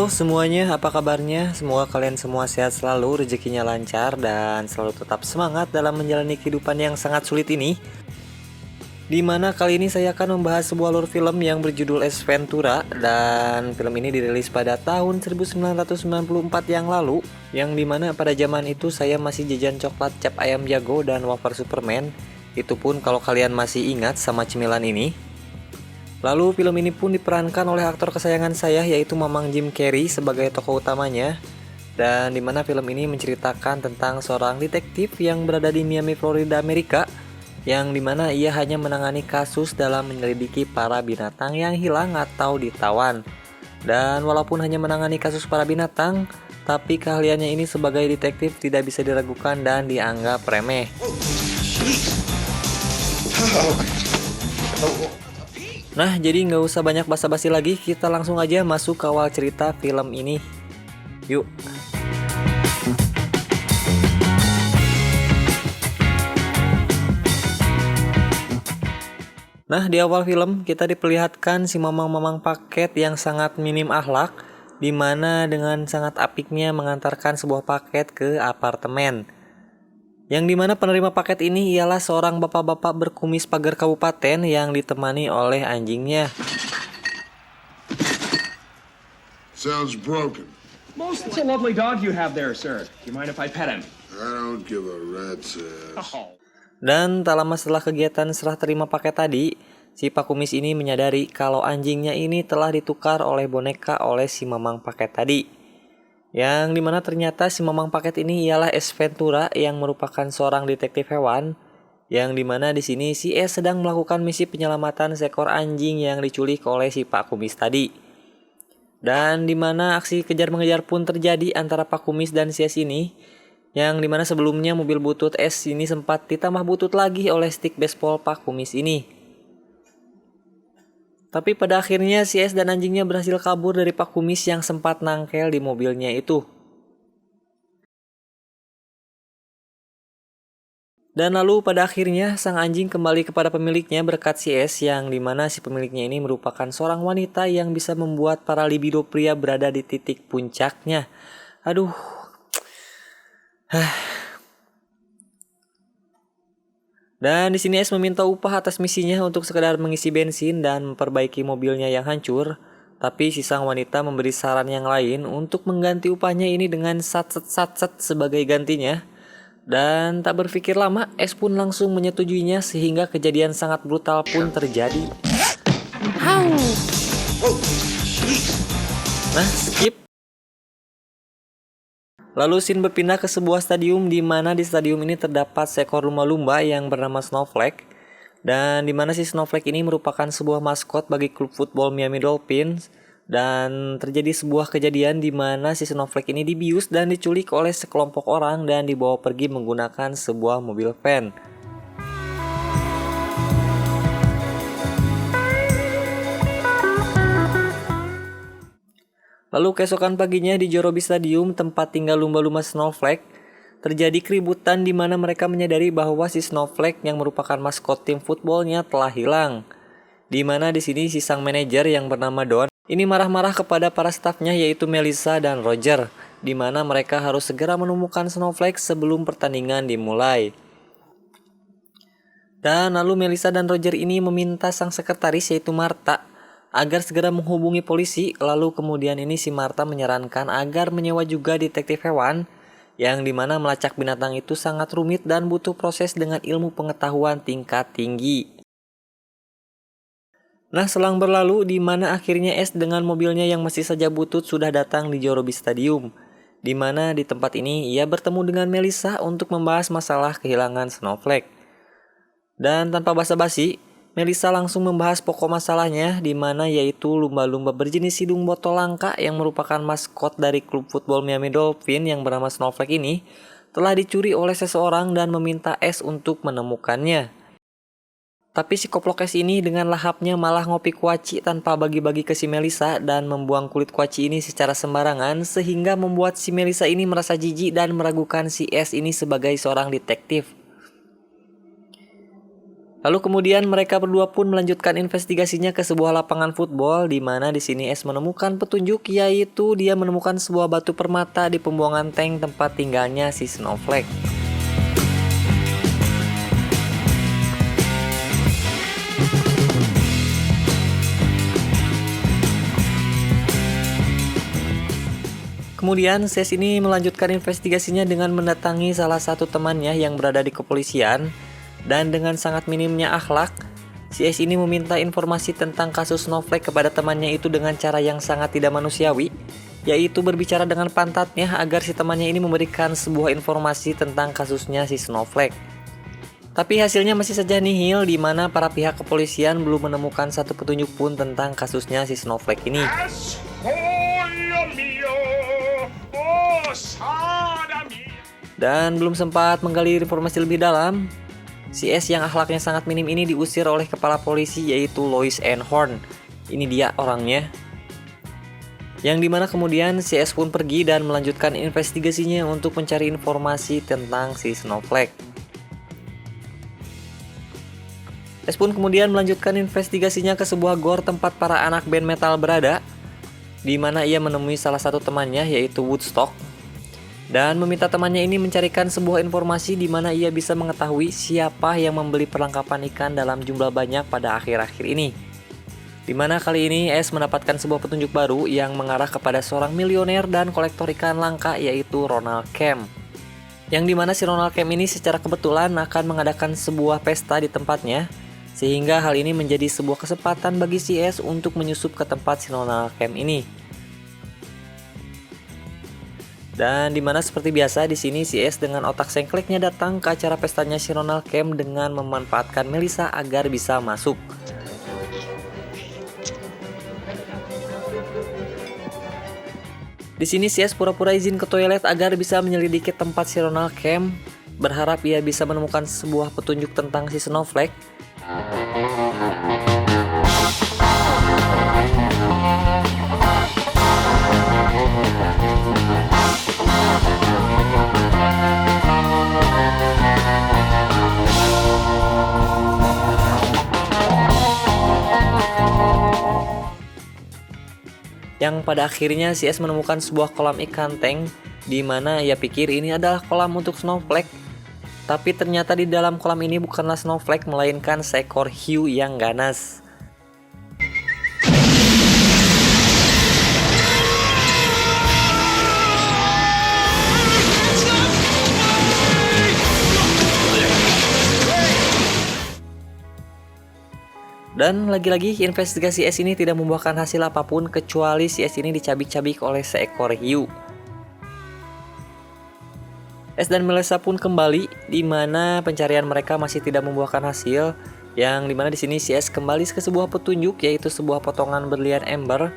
Halo semuanya, apa kabarnya? Semoga kalian semua sehat selalu, rezekinya lancar, dan selalu tetap semangat dalam menjalani kehidupan yang sangat sulit ini. Dimana kali ini saya akan membahas sebuah alur film yang berjudul Ace Ventura. Dan film ini dirilis pada tahun 1994 yang lalu, yang dimana pada zaman itu saya masih jajan coklat cap ayam jago dan wafer Superman. Itu pun kalau kalian masih ingat sama cemilan ini. Lalu film ini pun diperankan oleh aktor kesayangan saya, yaitu Mamang Jim Carrey sebagai tokoh utamanya. Dan dimana film ini menceritakan tentang seorang detektif yang berada di Miami, Florida, Amerika, yang dimana ia hanya menangani kasus dalam menyelidiki para binatang yang hilang atau ditawan. Dan walaupun hanya menangani kasus para binatang, tapi keahliannya ini sebagai detektif tidak bisa diragukan dan dianggap remeh. Nah, jadi nggak usah banyak basa-basi lagi, kita langsung aja masuk ke awal cerita film ini. Yuk. Nah, di awal film kita diperlihatkan si mamang-mamang paket yang sangat minim akhlak, di mana dengan sangat apiknya mengantarkan sebuah paket ke apartemen. Yang dimana penerima paket ini ialah seorang bapak-bapak berkumis pagar kabupaten yang ditemani oleh anjingnya. Sounds broken. Most it's a lovely dog you have there, sir. Do you mind if I pet him? I don't give a rat's ass. Oh. Dan tak lama setelah kegiatan serah terima paket tadi, si Pak Kumis ini menyadari kalau anjingnya ini telah ditukar oleh boneka oleh si mamang paket tadi. Yang dimana ternyata si mamang paket ini ialah Ace Ventura yang merupakan seorang detektif hewan. Yang dimana di sini si Ace sedang melakukan misi penyelamatan seekor anjing yang diculik oleh si Pak Kumis tadi. Dan dimana aksi kejar-mengejar pun terjadi antara Pak Kumis dan si Ace ini. Yang dimana sebelumnya mobil butut Ace ini sempat ditambah butut lagi oleh stick baseball Pak Kumis ini. Tapi pada akhirnya si Ace dan anjingnya berhasil kabur dari Pak Kumis yang sempat nangkel di mobilnya itu. Dan lalu pada akhirnya sang anjing kembali kepada pemiliknya berkat si Ace, yang dimana si pemiliknya ini merupakan seorang wanita yang bisa membuat para libido pria berada di titik puncaknya. Aduh. Dan di sini Ace meminta upah atas misinya untuk sekedar mengisi bensin dan memperbaiki mobilnya yang hancur. Tapi si sang wanita memberi saran yang lain untuk mengganti upahnya ini dengan satset sebagai gantinya. Dan tak berpikir lama, Ace pun langsung menyetujuinya sehingga kejadian sangat brutal pun terjadi. Nah, skip. Lalu scene berpindah ke sebuah stadium, di mana di stadium ini terdapat seekor lumba-lumba yang bernama Snowflake. Dan di mana si Snowflake ini merupakan sebuah maskot bagi klub football Miami Dolphins. Dan terjadi sebuah kejadian di mana si Snowflake ini dibius dan diculik oleh sekelompok orang dan dibawa pergi menggunakan sebuah mobil van. Lalu keesokan paginya di Jorobi Stadium, tempat tinggal lumba-lumba Snowflake, terjadi keributan di mana mereka menyadari bahwa si Snowflake yang merupakan maskot tim footballnya telah hilang. Di mana di sini si sang manajer yang bernama Don ini marah-marah kepada para stafnya, yaitu Melissa dan Roger, di mana mereka harus segera menemukan Snowflake sebelum pertandingan dimulai. Dan lalu Melissa dan Roger ini meminta sang sekretaris, yaitu Martha, agar segera menghubungi polisi. Lalu kemudian ini si Martha menyarankan agar menyewa juga detektif hewan, yang dimana melacak binatang itu sangat rumit dan butuh proses dengan ilmu pengetahuan tingkat tinggi. Nah, selang berlalu di mana akhirnya Ace dengan mobilnya yang masih saja butut sudah datang di Jorobi Stadium, di mana di tempat ini ia bertemu dengan Melissa untuk membahas masalah kehilangan Snowflake. Dan tanpa basa-basi, Melissa langsung membahas pokok masalahnya, di mana yaitu lumba-lumba berjenis hidung botol langka yang merupakan maskot dari klub football Miami Dolphins yang bernama Snowflake ini telah dicuri oleh seseorang dan meminta Ace untuk menemukannya. Tapi si koplok Ace ini dengan lahapnya malah ngopi kuaci tanpa bagi-bagi ke si Melissa dan membuang kulit kuaci ini secara sembarangan, sehingga membuat si Melissa ini merasa jijik dan meragukan si Ace ini sebagai seorang detektif. Lalu kemudian mereka berdua pun melanjutkan investigasinya ke sebuah lapangan football, di mana di sini S menemukan petunjuk, yaitu dia menemukan sebuah batu permata di pembuangan tank tempat tinggalnya si Snowflake. Kemudian CS ini melanjutkan investigasinya dengan mendatangi salah satu temannya yang berada di kepolisian, dan dengan sangat minimnya akhlak, CS ini meminta informasi tentang kasus Snowflake kepada temannya itu dengan cara yang sangat tidak manusiawi, yaitu berbicara dengan pantatnya agar si temannya ini memberikan sebuah informasi tentang kasusnya si Snowflake. Tapi hasilnya masih saja nihil, di mana para pihak kepolisian belum menemukan satu petunjuk pun tentang kasusnya si Snowflake ini. Dan belum sempat menggali informasi lebih dalam, si S yang akhlaknya sangat minim ini diusir oleh kepala polisi, yaitu Lois Ann Horn. Ini dia orangnya. Yang dimana kemudian si S pun pergi dan melanjutkan investigasinya untuk mencari informasi tentang si Snowflake. S pun kemudian melanjutkan investigasinya ke sebuah gor tempat para anak band metal berada, di mana ia menemui salah satu temannya, yaitu Woodstock, dan meminta temannya ini mencarikan sebuah informasi di mana ia bisa mengetahui siapa yang membeli perlengkapan ikan dalam jumlah banyak pada akhir-akhir ini. Di mana kali ini S mendapatkan sebuah petunjuk baru yang mengarah kepada seorang milioner dan kolektor ikan langka, yaitu Ronald Kemp. Yang dimana si Ronald Kemp ini secara kebetulan akan mengadakan sebuah pesta di tempatnya, sehingga hal ini menjadi sebuah kesempatan bagi si S untuk menyusup ke tempat si Ronald Kemp ini. Dan dimana seperti biasa di sini si S dengan otak sengkleknya datang ke acara pestanya si Ronald Kemp dengan memanfaatkan Melissa agar bisa masuk. Di sini si S pura-pura izin ke toilet agar bisa menyelidiki tempat si Ronald Kemp, berharap ia bisa menemukan sebuah petunjuk tentang si Snowflake. Yang pada akhirnya si S menemukan sebuah kolam ikan tank, di mana ia pikir ini adalah kolam untuk Snowflake. Tapi ternyata di dalam kolam ini bukanlah Snowflake, melainkan seekor hiu yang ganas. Dan lagi-lagi investigasi S ini tidak membuahkan hasil apapun kecuali si S ini dicabik-cabik oleh seekor hiu. S dan Melissa pun kembali, di mana pencarian mereka masih tidak membuahkan hasil. Yang dimana di sini si S kembali ke sebuah petunjuk, yaitu sebuah potongan berlian ember,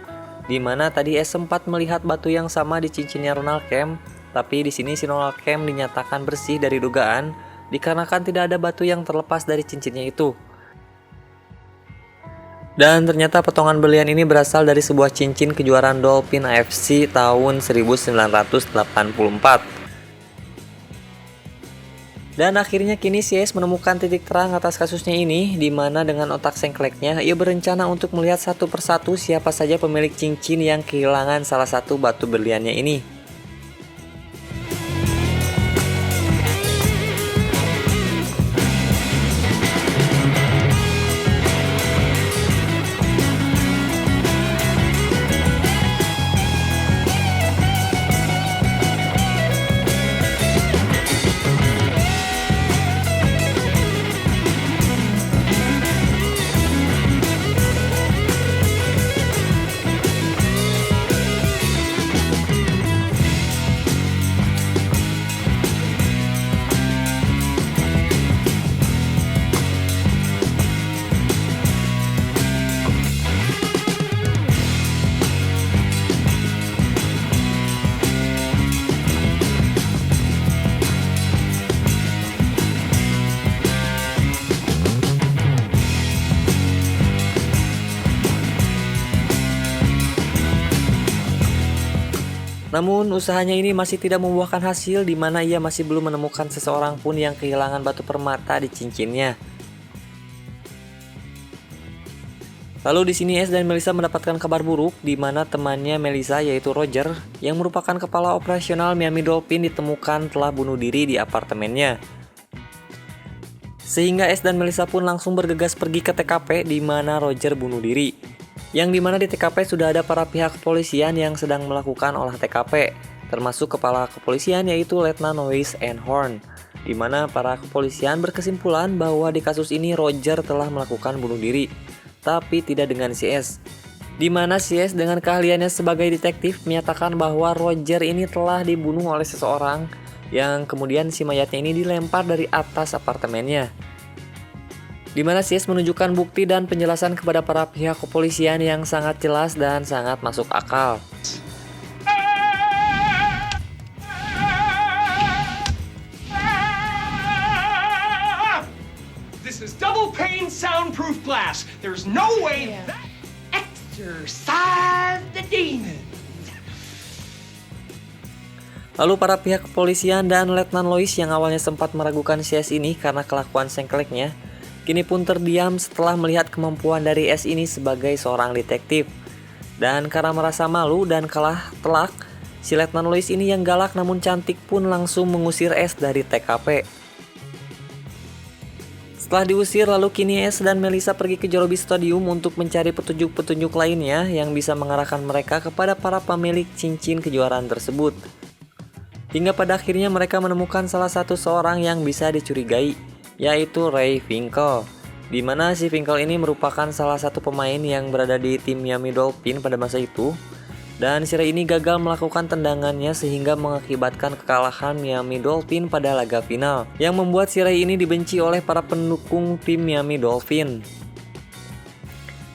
di mana tadi S sempat melihat batu yang sama di cincinnya Ronald Kemp. Tapi di sini si Ronald Kemp dinyatakan bersih dari dugaan, dikarenakan tidak ada batu yang terlepas dari cincinnya itu. Dan ternyata potongan berlian ini berasal dari sebuah cincin kejuaraan Dolphin AFC tahun 1984. Dan akhirnya kini si S menemukan titik terang atas kasusnya ini, di mana dengan otak sengkleknya ia berencana untuk melihat satu persatu siapa saja pemilik cincin yang kehilangan salah satu batu berliannya ini. Namun usahanya ini masih tidak membuahkan hasil, di mana ia masih belum menemukan seseorang pun yang kehilangan batu permata di cincinnya. Lalu di sini S dan Melissa mendapatkan kabar buruk di mana temannya Melissa yaitu Roger yang merupakan kepala operasional Miami Dolphin ditemukan telah bunuh diri di apartemennya. Sehingga S dan Melissa pun langsung bergegas pergi ke TKP di mana Roger bunuh diri. Yang di mana di TKP sudah ada para pihak kepolisian yang sedang melakukan olah TKP, termasuk kepala kepolisian yaitu Letnan Lois Einhorn. Di mana para kepolisian berkesimpulan bahwa di kasus ini Roger telah melakukan bunuh diri, tapi tidak dengan si S. Di mana si S dengan keahliannya sebagai detektif menyatakan bahwa Roger ini telah dibunuh oleh seseorang yang kemudian si mayatnya ini dilempar dari atas apartemennya. Di mana si S menunjukkan bukti dan penjelasan kepada para pihak kepolisian yang sangat jelas dan sangat masuk akal. This is double pane soundproof glass. There's no way that exorcise the demon. Lalu para pihak kepolisian dan Letnan Lois yang awalnya sempat meragukan si S ini karena kelakuan sengkleknya, kini pun terdiam setelah melihat kemampuan dari S ini sebagai seorang detektif. Dan karena merasa malu dan kalah telak, si Letnan Lois ini yang galak namun cantik pun langsung mengusir S dari TKP. Setelah diusir, lalu kini S dan Melissa pergi ke Jorobi Stadium untuk mencari petunjuk-petunjuk lainnya yang bisa mengarahkan mereka kepada para pemilik cincin kejuaraan tersebut. Hingga pada akhirnya mereka menemukan salah satu seorang yang bisa dicurigai, yaitu Ray Finkle. Di mana si Finkle ini merupakan salah satu pemain yang berada di tim Miami Dolphin pada masa itu. Dan si Ray ini gagal melakukan tendangannya sehingga mengakibatkan kekalahan Miami Dolphin pada laga final, yang membuat si Ray ini dibenci oleh para pendukung tim Miami Dolphin.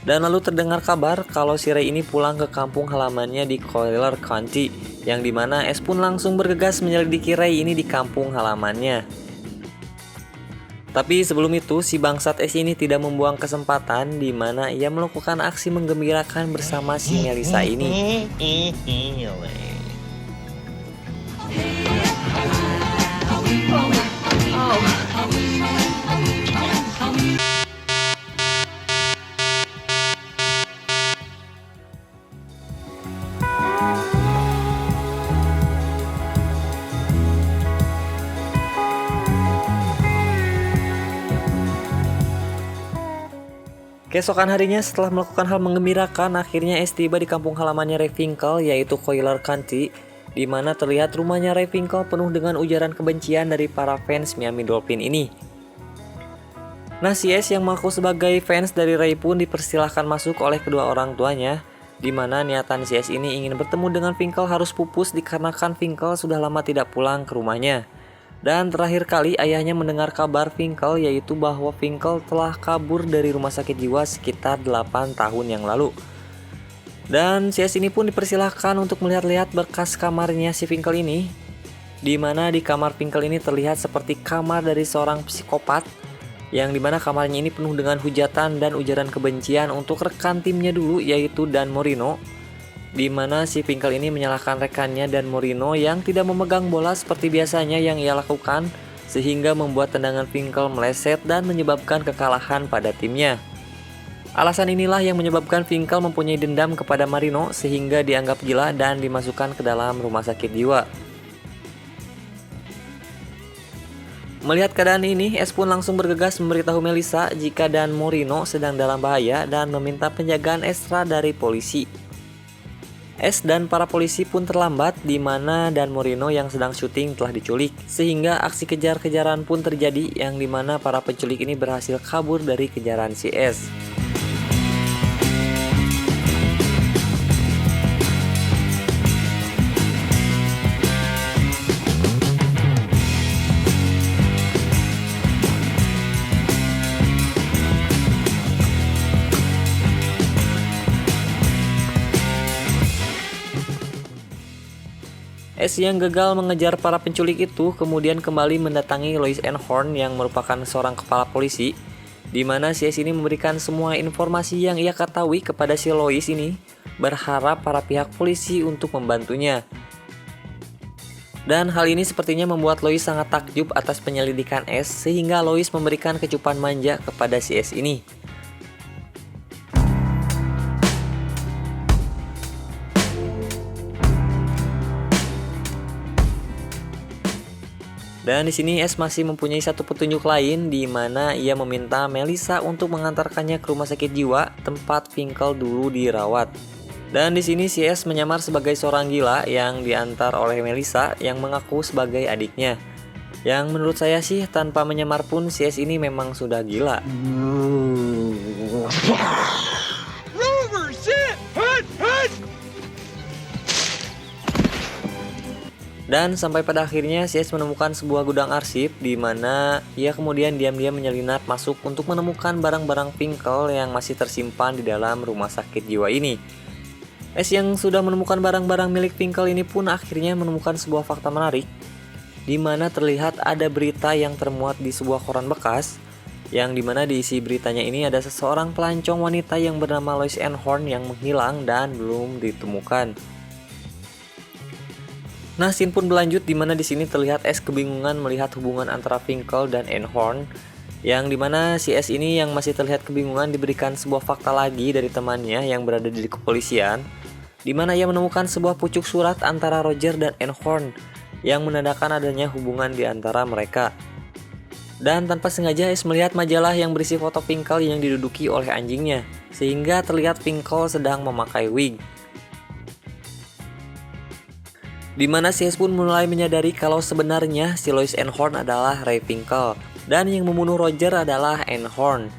Dan lalu terdengar kabar kalau si Ray ini pulang ke kampung halamannya di Collier County, yang dimana S pun langsung bergegas menyelidiki Ray ini di kampung halamannya. Tapi sebelum itu, si bangsat S ini tidak membuang kesempatan di mana ia melakukan aksi menggembirakan bersama si Melissa ini. Keesokan harinya setelah melakukan hal menggembirakan, akhirnya S tiba di kampung halamannya Ray Finkle yaitu Collier County, di mana terlihat rumahnya Ray Finkle penuh dengan ujaran kebencian dari para fans Miami Dolphin ini. Nah, si S yang mengaku sebagai fans dari Ray pun dipersilahkan masuk oleh kedua orang tuanya, di mana niatan si S ini ingin bertemu dengan Finkle harus pupus dikarenakan Finkle sudah lama tidak pulang ke rumahnya. Dan terakhir kali ayahnya mendengar kabar Finkle yaitu bahwa Finkle telah kabur dari rumah sakit jiwa sekitar 8 tahun yang lalu. Dan si S ini pun dipersilahkan untuk melihat-lihat berkas kamarnya si Finkle ini, di mana di kamar Finkle ini terlihat seperti kamar dari seorang psikopat, yang dimana kamarnya ini penuh dengan hujatan dan ujaran kebencian untuk rekan timnya dulu yaitu Dan Marino, di mana si Finkle ini menyalahkan rekannya Dan Marino yang tidak memegang bola seperti biasanya yang ia lakukan, sehingga membuat tendangan Finkle meleset dan menyebabkan kekalahan pada timnya. Alasan inilah yang menyebabkan Finkle mempunyai dendam kepada Marino sehingga dianggap gila dan dimasukkan ke dalam rumah sakit jiwa. Melihat keadaan ini, S pun langsung bergegas memberitahu Melissa jika Dan Marino sedang dalam bahaya dan meminta penjagaan ekstra dari polisi. S dan para polisi pun terlambat di mana Dan Marino yang sedang syuting telah diculik, sehingga aksi kejar-kejaran pun terjadi yang dimana para penculik ini berhasil kabur dari kejaran si S. S yang gagal mengejar para penculik itu kemudian kembali mendatangi Lois Einhorn yang merupakan seorang kepala polisi, di mana si S ini memberikan semua informasi yang ia ketahui kepada si Lois ini, berharap para pihak polisi untuk membantunya. Dan hal ini sepertinya membuat Lois sangat takjub atas penyelidikan S, sehingga Lois memberikan kecupan manja kepada si S ini. Dan di sini S masih mempunyai satu petunjuk lain di mana ia meminta Melissa untuk mengantarkannya ke rumah sakit jiwa tempat Finkel dulu dirawat. Dan di sini si S menyamar sebagai seorang gila yang diantar oleh Melissa yang mengaku sebagai adiknya. Yang menurut saya sih tanpa menyamar pun si S ini memang sudah gila. Rover, sit! Hut, hut! Dan sampai pada akhirnya si S menemukan sebuah gudang arsip di mana ia kemudian diam-diam menyelinap masuk untuk menemukan barang-barang Finkel yang masih tersimpan di dalam rumah sakit jiwa ini. S yang sudah menemukan barang-barang milik Finkel ini pun akhirnya menemukan sebuah fakta menarik di mana terlihat ada berita yang termuat di sebuah koran bekas yang dimana diisi beritanya ini ada seseorang pelancong wanita yang bernama Lois Ann Horn yang menghilang dan belum ditemukan. Nah, scene pun berlanjut di mana di sini terlihat S kebingungan melihat hubungan antara Finkel dan Ann Horn, yang dimana si S ini yang masih terlihat kebingungan diberikan sebuah fakta lagi dari temannya yang berada di kepolisian, di mana ia menemukan sebuah pucuk surat antara Roger dan Ann Horn yang menandakan adanya hubungan di antara mereka. Dan tanpa sengaja S melihat majalah yang berisi foto Finkel yang diduduki oleh anjingnya, sehingga terlihat Finkel sedang memakai wig. Di mana si S pun mulai menyadari kalau sebenarnya si Lois Ann Horn adalah Ray Finkel dan yang membunuh Roger adalah Ann Horn.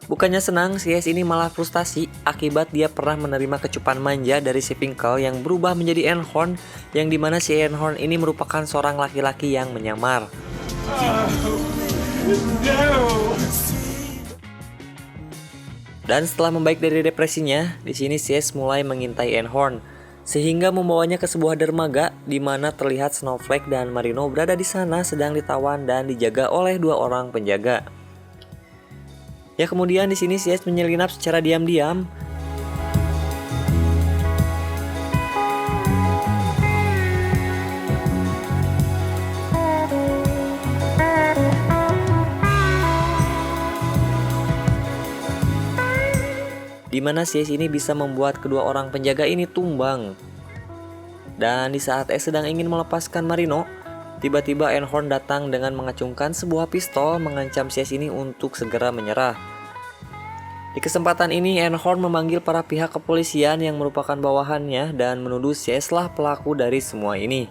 Bukannya senang, si S ini malah frustasi akibat dia pernah menerima kecupan manja dari si Finkel yang berubah menjadi Ann Horn, yang dimana si Ann Horn ini merupakan seorang laki-laki yang menyamar. No! Dan setelah membaik dari depresinya, di sini si S mulai mengintai Ann Horn, sehingga membawanya ke sebuah dermaga di mana terlihat Snowflake dan Marino berada di sana sedang ditawan dan dijaga oleh dua orang penjaga. Ya, kemudian di sini si S menyelinap secara diam-diam. Di mana si S ini bisa membuat kedua orang penjaga ini tumbang. Dan di saat S sedang ingin melepaskan Marino, tiba-tiba Ann Horn datang dengan mengacungkan sebuah pistol mengancam si S ini untuk segera menyerah. Di kesempatan ini Ann Horn memanggil para pihak kepolisian yang merupakan bawahannya dan menuduh si S lah pelaku dari semua ini.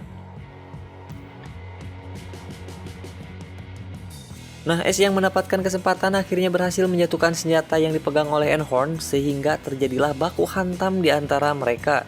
Nah, S yang mendapatkan kesempatan akhirnya berhasil menjatuhkan senjata yang dipegang oleh Ann Horn sehingga terjadilah baku hantam di antara mereka.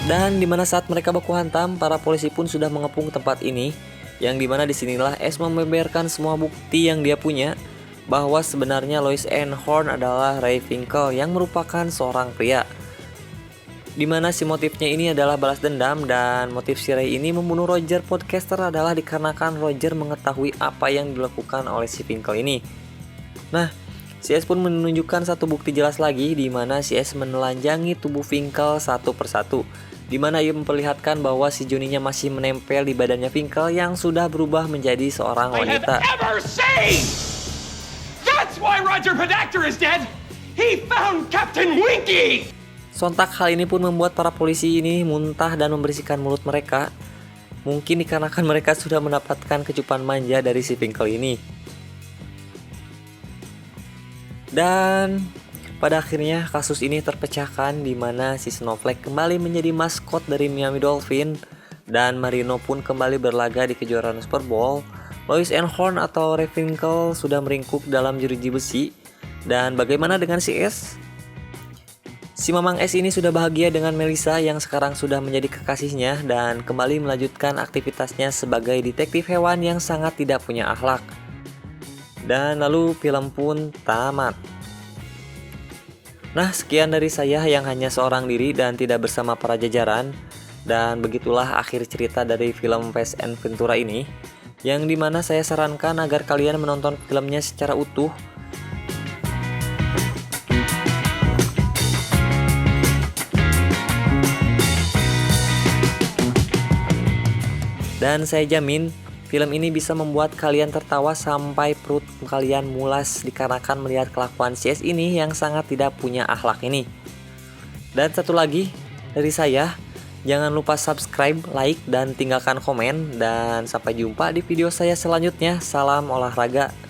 Dan dimana saat mereka baku hantam, para polisi pun sudah mengepung tempat ini, yang dimana disinilah S membeberkan semua bukti yang dia punya bahwa sebenarnya Lois Ann Horn adalah Ray Finkel yang merupakan seorang pria. Dimana si motifnya ini adalah balas dendam, dan motif si Ray ini membunuh Roger podcaster adalah dikarenakan Roger mengetahui apa yang dilakukan oleh si Finkel ini. Nah, si S pun menunjukkan satu bukti jelas lagi di mana si S menelanjangi tubuh Finkel satu persatu, di mana ia memperlihatkan bahwa si Johnny-nya masih menempel di badannya Finkel yang sudah berubah menjadi seorang I have wanita. ever seen! That's why Roger Podacter is dead! He found Captain Winky! Sontak hal ini pun membuat para polisi ini muntah dan membersihkan mulut mereka. Mungkin dikarenakan mereka sudah mendapatkan kecupan manja dari si Finkel ini. Dan pada akhirnya kasus ini terpecahkan di mana si Snowflake kembali menjadi maskot dari Miami Dolphin dan Marino pun kembali berlaga di kejuaraan Super Bowl. Lois Ann Horn atau Ray Finkel sudah meringkuk dalam jeruji besi. Dan bagaimana dengan si S? Si Mamang S ini sudah bahagia dengan Melissa yang sekarang sudah menjadi kekasihnya dan kembali melanjutkan aktivitasnya sebagai detektif hewan yang sangat tidak punya akhlak. Dan lalu film pun tamat. Nah, sekian dari saya yang hanya seorang diri dan tidak bersama para jajaran. Dan begitulah akhir cerita dari film Fast and Ventura ini, yang dimana saya sarankan agar kalian menonton filmnya secara utuh. Dan saya jamin film ini bisa membuat kalian tertawa sampai perut kalian mulas dikarenakan melihat kelakuan CS ini yang sangat tidak punya akhlak ini. Dan satu lagi dari saya, jangan lupa subscribe, like, dan tinggalkan komen. Dan sampai jumpa di video saya selanjutnya. Salam olahraga.